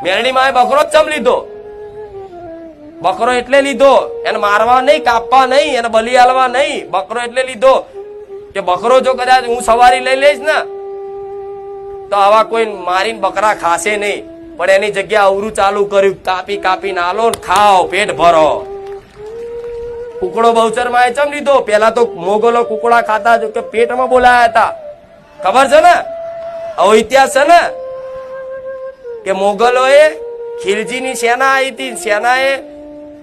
મેરડી માએ બકરો જ ચમ લીધો? બકરો એટલે લીધો એને મારવા નહીં, કાપવા નહીં, એને બલિ આલવા નહીં. બકરો એટલે લીધો કે બકરો જો કદાચ હું સવારી લઈ લઈશ ને તો આવા કોઈ મારીને બકરા ખાશે નહીં. પણ એની જગ્યા અવરું ચાલુ કર્યું, કાપી કાપીને આલો ખાઓ, પેટ ભરો. કુકડો બહુચર માં ચમ લીધો? પેલા તો મોગલો કુકડા ખાતા કે પેટમાં બોલાયા હતા. ખબર છે ને? આવો ઇતિહાસ છે ને કે મોગલોએ ખિલજીની સેના આવી હતી. સેનાએ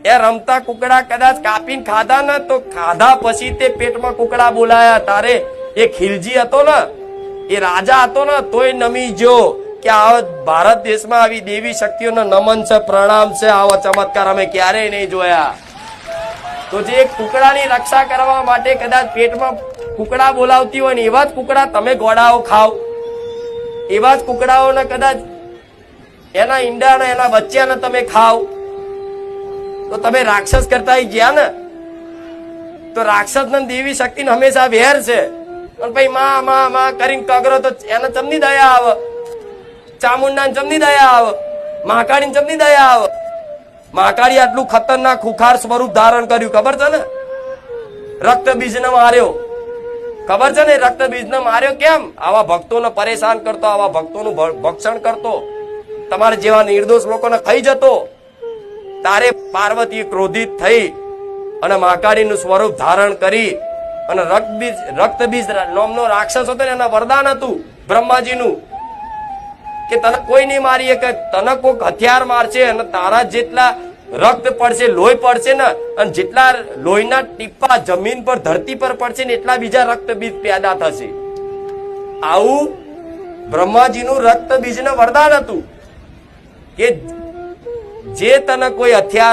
એ રમતા કુકડા કદાચ કાપીને ખાધા ને તો ખાધા પછી તે પેટમાં કુકડા બોલાયા. તારે એ ખિલજી હતો ને, એ રાજા હતો ને, તોય નમી જો કે આ ભારત દેશમાં આવી દેવી શક્તિઓનો નમન છે, પ્રણામ છે. આવો ચમત્કાર અમે ક્યારેય નહીં જોયા. તો જે કુકડાની રક્ષા કરવા માટે કદાચ પેટમાં કુકડા બોલાવતી હોય ને એવા જ કુકડા તમે ગોળાઓ ખાવ, એવા જ કુકડાઓને કદાચ એના ઈંડાને એના બચ્ચાને તમે ખાવ તો તમે રાક્ષસ કરતા ગયા ને. તો રાક્ષસ ને દેવી શક્તિ હંમેશા વેર છે. પણ ભાઈ માં માં માં કરીને કગરો તો એને ચમની દયા આવે, ચામુંડા ને ચમની દયા આવે, મહાકાળી ને ચમની દયા આવે. મહાકાળી આટલું ખતરનાક ખુખાર સ્વરૂપ ધારણ કર્યું, ખબર છે ને? રક્તબીજ ને માર્યો, ખબર છે ને? રક્તબીજ ને માર્યો કેમ? આવા ભક્તોને પરેશાન કરતો, આવા ભક્તોનું ભક્ષણ કરતો, તમારા જેવા નિર્દોષ લોકોને ખાઈ જતો. તારે પાર્વતી ક્રોધિત થઈ અને મહાકાળીનું સ્વરૂપ ધારણ કરી અને રક્તબીજ નામનો રાક્ષસ હતો ને એના વરદાન હતું બ્રહ્માજીનું કે તને કોઈ નહીં મારી શકે, તને કોઈક હથિયાર મારશે અને તારા જેટલા રક્ત પડશે, લોહી પડશે ને, અને જેટલા લોહીના ટીપા જમીન પર ધરતી પર પડશે ને એટલા બીજા રક્તબીજ પેદા થશે. આવું બ્રહ્માજીનું રક્તબીજને વરદાન હતું કે જે તને કોઈ હથિયાર